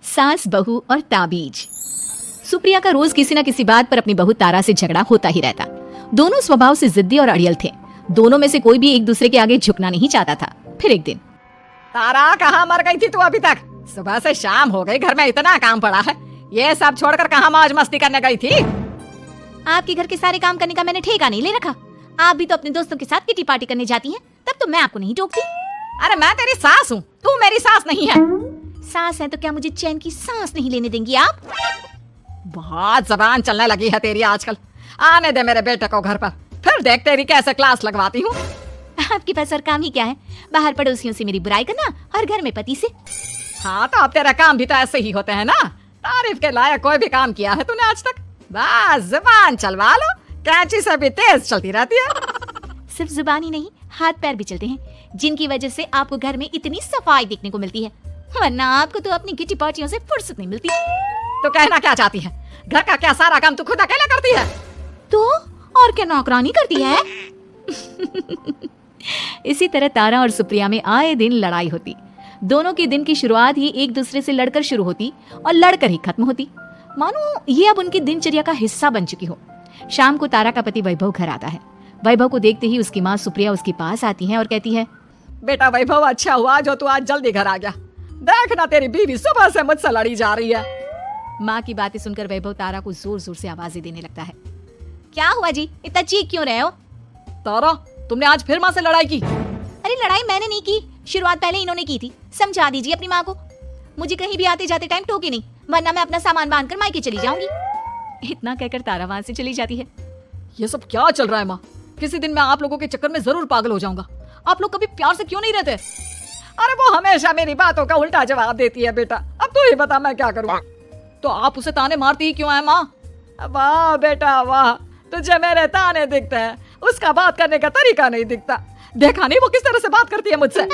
सास, बहू और ताबीज। सुप्रिया का रोज किसी न किसी बात पर अपनी बहू तारा से झगड़ा होता ही रहता। दोनों स्वभाव से जिद्दी और अड़ियल थे। दोनों में से कोई भी एक दूसरे के आगे झुकना नहीं चाहता था। फिर एक दिन, तारा कहाँ मर गई थी तू अभी तक? सुबह से शाम हो गई, घर में इतना काम पड़ा है, ये सब छोड़कर कहाँ मौज मस्ती करने गई थी? आपके घर के सारे काम करने का मैंने ठेका नहीं ले रखा। आप भी तो अपने दोस्तों के साथ किटी पार्टी करने जाती हैं, तब तो मैं आपको नहीं टोकती। अरे मैं तेरी सास हूँ, तू मेरी सास नहीं है। सास है तो क्या मुझे चैन की सांस नहीं लेने देंगी आप? बहुत जबान चलने लगी है तेरी आजकल। आने दे मेरे बेटे को घर पर, फिर देख तेरी कैसे क्लास लगवाती हूँ। आपके पास और काम ही क्या है? बाहर पड़ोसियों से मेरी बुराई करना और घर में पति से। हाँ तो अब तेरा काम भी तो ऐसे ही होते हैं ना। तारीफ के लायक कोई भी काम किया है तूने आज तक? बस जुबान चलवा लो, कैंची से भी तेज चलती रहती है। सिर्फ जुबान ही नहीं, हाथ पैर भी चलते हैं, जिनकी वजह से आपको घर में इतनी सफाई देखने को मिलती है, वरना आपको तो अपनी किटी पार्टियों से फुर्सत नहीं मिलती। तो कहना क्या चाहती है? घर का क्या सारा काम तू खुद अकेला करती है? तो और क्या नौकरानी करती है? इसी तरह तारा और सुप्रिया में आए दिन लड़ाई होती। दोनों के दिन की शुरुआत ही एक दूसरे से लड़कर शुरू होती और लड़कर ही खत्म होती, मानो ये अब उनकी दिनचर्या का हिस्सा बन चुकी हो। शाम को तारा का पति वैभव घर आता है। वैभव को देखते ही उसकी माँ सुप्रिया उसके पास आती है और कहती है, बेटा वैभव, अच्छा हुआ जो तू आज जल्दी घर आ गया। देखना तेरी बीवी सुबह से मुझसे लड़ी जा रही है। माँ की बातें सुनकर वैभव तारा को जोर जोर से आवाजें देने लगता है। क्या हुआ जी, इतना चीख क्यों रहे हो? तारा, तुमने आज फिर माँ से लड़ाई की? अरे लड़ाई मैंने नहीं की, शुरुआत पहले इन्होंने की थी। समझा दीजिए अपनी माँ को। मुझे कहीं भी आते जाते टाइम टोके नहीं, वरना मैं अपना सामान बांधकर मायके चली जाऊंगी। इतना कहकर तारा वहां से चली जाती है। ये सब क्या चल रहा है माँ? किसी दिन मैं आप लोगों के चक्कर में जरूर पागल हो जाऊंगा। आप लोग कभी प्यार से क्यों नहीं रहते? अरे वो हमेशा मेरी बातों का उल्टा जवाब देती है। बेटा अब तू ही बता, मैं क्या करूँ? तो आप उसे ताने मारती ही क्यों है माँ? वाह बेटा वाह, तुझे मेरे ताने दिखते हैं, उसका बात करने का तरीका नहीं दिखता। देखा नहीं वो किस तरह से बात करती है मुझसे।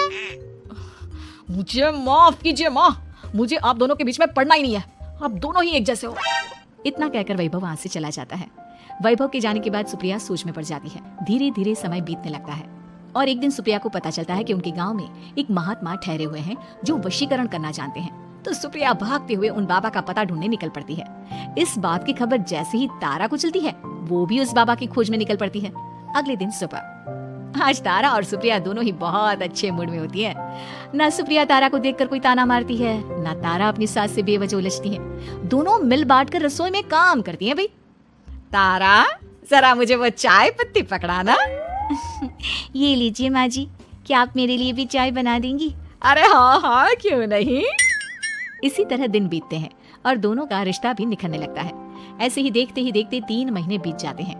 मुझे माफ कीजिए माँ, मुझे आप दोनों के बीच में पड़ना ही नहीं है। आप दोनों ही एक जैसे हो। इतना कहकर वैभव वहां से चला जाता है। वैभव के जाने के बाद सुप्रिया सोच में पड़ जाती है। धीरे धीरे समय बीतने लगता है और एक दिन सुप्रिया को पता चलता है कि उनके गांव में एक महात्मा ठहरे हुए हैं जो वशीकरण करना जानते हैं। तो सुप्रिया भागते हुए उन बाबा का पता ढूंढने निकल पड़ती है। इस बात की खबर जैसे ही तारा को चलती है, वो भी उस बाबा की खोज में निकल पड़ती है। अगले दिन सुबह, आज तारा और सुप्रिया दोनों ही बहुत अच्छे मूड में होती है। ना सुप्रिया तारा को देखकर कोई ताना मारती है, ना तारा अपनी सास से बेवजह उलझती है। दोनों मिल बांट कर रसोई में काम करती हैं। भाई तारा, जरा मुझे वो चाय पत्ती पकड़ाना। ये लीजिए माँ जी, क्या आप मेरे लिए भी चाय बना देंगी? अरे हाँ हाँ, क्यों नहीं। इसी तरह दिन बीतते हैं और दोनों का रिश्ता भी निखरने लगता है। ऐसे ही देखते 3 महीने बीत जाते हैं।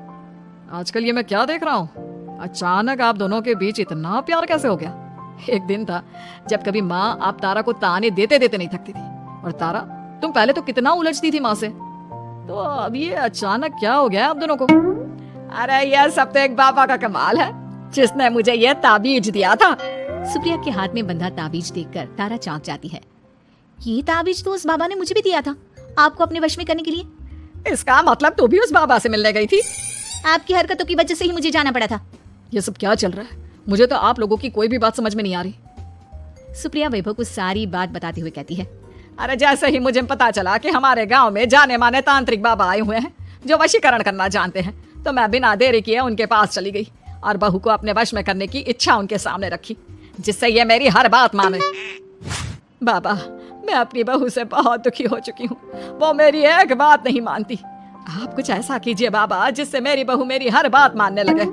आजकल ये मैं क्या देख रहा हूँ? अचानक आप दोनों के बीच इतना प्यार कैसे हो गया? एक दिन था जब कभी माँ आप तारा को ताने देते देते नहीं थकती थी, और तारा तुम पहले तो कितना उलझती थी माँ से, तो अब ये अचानक क्या हो गया आप दोनों को? अरे यह सब तो एक बाबा का कमाल है, जिसने मुझे ये ताबीज दिया था। सुप्रिया के हाथ में बंधा ताबीज देखकर तारा चौंक जाती है। ये ताबीज तो उस बाबा ने मुझे भी दिया था, आपको अपने वश में करने के लिए। इसका मतलब तू भी उस बाबा से मिलने गई थी? आपकी हरकतों की वजह से ही मुझे जाना पड़ा था। ये सब क्या चल रहा है? मुझे तो आप लोगों की कोई भी बात समझ में नहीं आ रही। सुप्रिया वैभव को सारी बात बताते हुए कहती है, अरे जैसे ही मुझे पता चला कि हमारे गांव में जाने माने तांत्रिक बाबा आए हुए हैं जो वशीकरण करना जानते हैं, तो मैं बिना देरी किए उनके पास चली गई और बहू को अपने वश में करने की इच्छा उनके सामने रखी, जिससे ये मेरी हर बात माने। बाबा, मैं अपनी बहू से बहुत दुखी हो चुकी हूँ, वो मेरी एक बात नहीं मानती। आप कुछ ऐसा कीजिए बाबा जिससे मेरी बहू मेरी हर बात मानने लगे।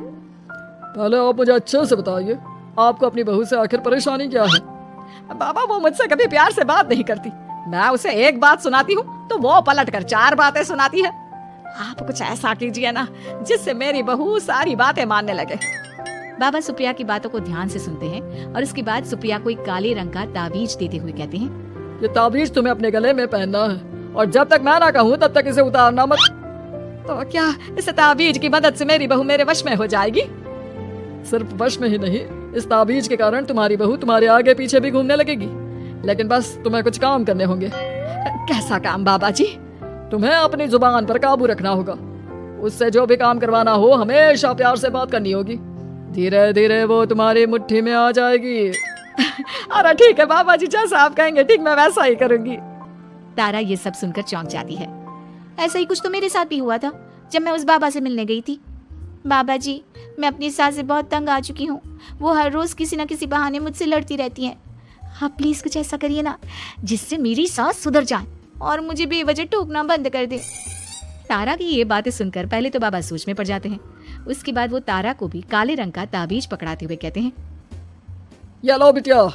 पहले आप मुझे अच्छे से बताइए, आपको अपनी बहू से आखिर परेशानी क्या है? बाबा वो मुझसे कभी प्यार से बात नहीं करती, मैं उसे एक बात सुनाती हूँ तो वो पलट कर 4 बातें सुनाती है। आप कुछ ऐसा कीजिए ना जिससे मेरी बहू सारी बातें मानने लगे। बाबा सुप्रिया की बातों को ध्यान से सुनते हैं और उसके बाद सुप्रिया को एक काले रंग का ताबीज देते हुए कहते हैं, ये ताबीज तुम्हें अपने गले में पहनना है और जब तक मैं ना कहूँ तब तक इसे उतारना मत। तो क्या इस ताबीज की मदद से मेरी बहू मेरे वश में हो जाएगी? सिर्फ वश में ही नहीं, इस ताबीज के कारण तुम्हारी बहू तुम्हारे आगे पीछे भी घूमने लगेगी। लेकिन बस तुम्हें कुछ काम करने होंगे। कैसा काम बाबा जी? तुम्हें अपनी जुबान पर काबू रखना होगा। उससे जो भी काम करवाना हो हमेशा प्यार से बात करनी होगी। धीरे धीरे वो तुम्हारी मुट्ठी में आ जाएगी। अरे ठीक है बाबा जी, जैसा आप कहेंगे ठीक मैं वैसा ही करूंगी। तारा ये सब सुनकर चौंक जाती है। ऐसा ही कुछ तो मेरे साथ भी हुआ था जब मैं उस बाबा से मिलने गई थी। बाबा जी, मैं अपनी सास से बहुत तंग आ चुकी हूँ। वो हर रोज किसी न किसी बहाने मुझसे लड़ती रहती हैं। आप प्लीज कुछ ऐसा करिए ना जिससे मेरी सास सुधर जाए और मुझे बेवजह टोकना बंद कर दे। तारा की ये बातें सुनकर पहले तो बाबा सोच में पड़ जाते हैं। उसके बाद वो तारा को भी काले रंग का ताबीज पकड़ाते हुए कहते हैं, ये लो बिटिया,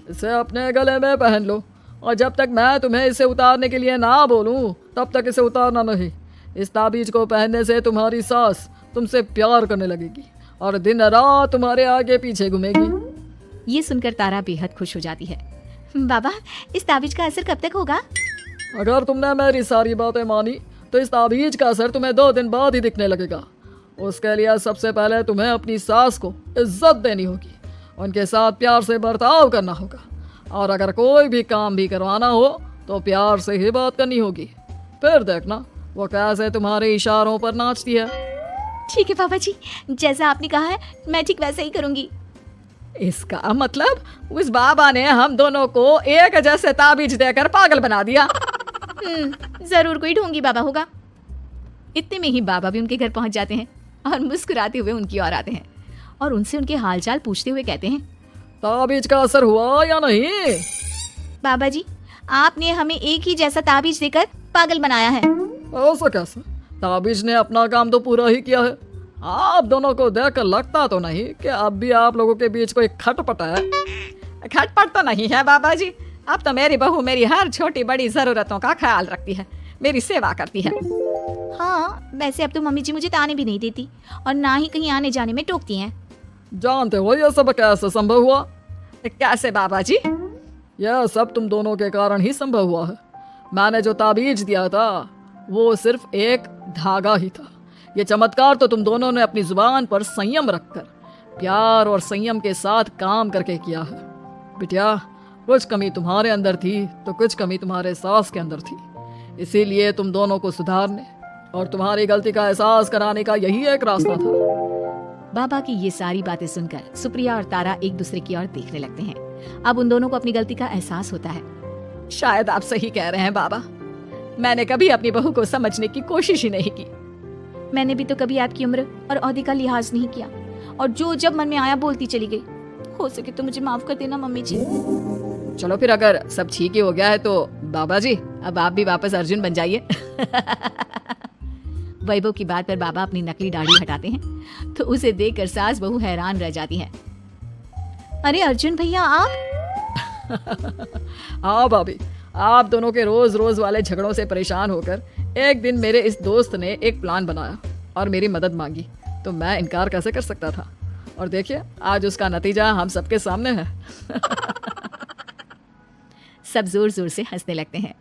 इसे अपने गले में पहन लो और जब तक मैं तुम्हें इसे उतारने के लिए ना बोलूं तब तक इसे उतारना नहीं। इस ताबीज को पहनने से तुम्हारी सास तुमसे प्यार करने लगेगी और दिन रात तुम्हारे आगे पीछे घूमेगी। ये सुनकर तारा बेहद खुश हो जाती है। बाबा, इस ताबीज का असर कब तक होगा? अगर तुमने मेरी सारी बातें मानी तो इस ताबीज का असर तुम्हें 2 दिन बाद ही दिखने लगेगा। उसके लिए सबसे पहले तुम्हें अपनी सास को इज्जत देनी होगी, उनके साथ प्यार से बर्ताव करना होगा और अगर कोई भी काम भी करवाना हो तो प्यार से ही बात करनी होगी। फिर देखना वो कैसे तुम्हारे इशारों पर नाचती है। ठीक है बाबा जी, जैसा आपने कहा है मैं ठीक वैसे ही करूंगी। इसका मतलब उस बाबा ने हम दोनों को एक जैसे ताबीज देकर पागल बना दिया। जरूर कोई ढोंगी बाबा होगा। इतने में ही बाबा भी उनके घर पहुंच जाते हैं और मुस्कुराते हुए उनकी ओर आते हैं और उनसे उनके हालचाल पूछते हुए कहते हैं, ताबीज का असर हुआ या नहीं? बाबा जी, आपने हमें एक ही जैसा ताबीज देकर पागल बनाया है। ऐसा कैसे? ताबीज ने अपना काम तो पूरा ही किया है। आप दोनों को देखकर लगता तो नहीं कि अब भी आप लोगों के बीच कोई खटपट है। खटपट तो नहीं है बाबा जी, अब तो मेरी बहू मेरी हर छोटी बड़ी जरूरतों का ख्याल रखती है, मेरी सेवा करती है। हाँ, वैसे अब तो मम्मी जी मुझे ताने भी नहीं देती और ना ही कहीं आने जाने में टोकती हैं। जानते हो ये सब कैसे संभव हुआ? कैसे बाबा जी? यह सब तुम दोनों के कारण ही संभव हुआ है। मैंने जो ताबीज दिया था वो सिर्फ एक धागा ही था। ये चमत्कार तो तुम दोनों ने अपनी जुबान पर संयम रखकर प्यार और संयम के साथ काम करके किया है। बिटिया, कुछ कमी तुम्हारे अंदर थी तो कुछ कमी तुम्हारे सास के अंदर थी, इसीलिए तुम दोनों को सुधारने और तुम्हारी गलती का एहसास कराने का यही एक रास्ता था। बाबा की ये सारी बातें सुनकर सुप्रिया और तारा एक दूसरे की ओर देखने लगते हैं। अब उन दोनों को अपनी गलती का एहसास होता है। शायद आप सही कह रहे हैं बाबा, मैंने कभी अपनी बहू को समझने की कोशिश ही नहीं की। मैंने भी तो कभी आपकी उम्र और ओहदे का लिहाज नहीं किया और जो जब मन में आया बोलती चली गई। हो सके तो मुझे माफ कर देना मम्मी जी। चलो फिर, अगर सब ठीक ही हो गया है तो बाबा जी अब आप भी वापस अर्जुन बन जाइए। वैभव की बात पर बाबा अपनी नकली दाढ़ी हटाते हैं तो उसे देखकर सास बहू हैरान रह जाती है। अरे अर्जुन भैया, आप? हाँ भाभी, आप दोनों के रोज रोज वाले झगड़ों से परेशान होकर एक दिन मेरे इस दोस्त ने एक प्लान बनाया और मेरी मदद मांगी, तो मैं इनकार कैसे कर सकता था। और देखिए आज उसका नतीजा हम सबके सामने है। सब जोर जोर से हंसने लगते हैं।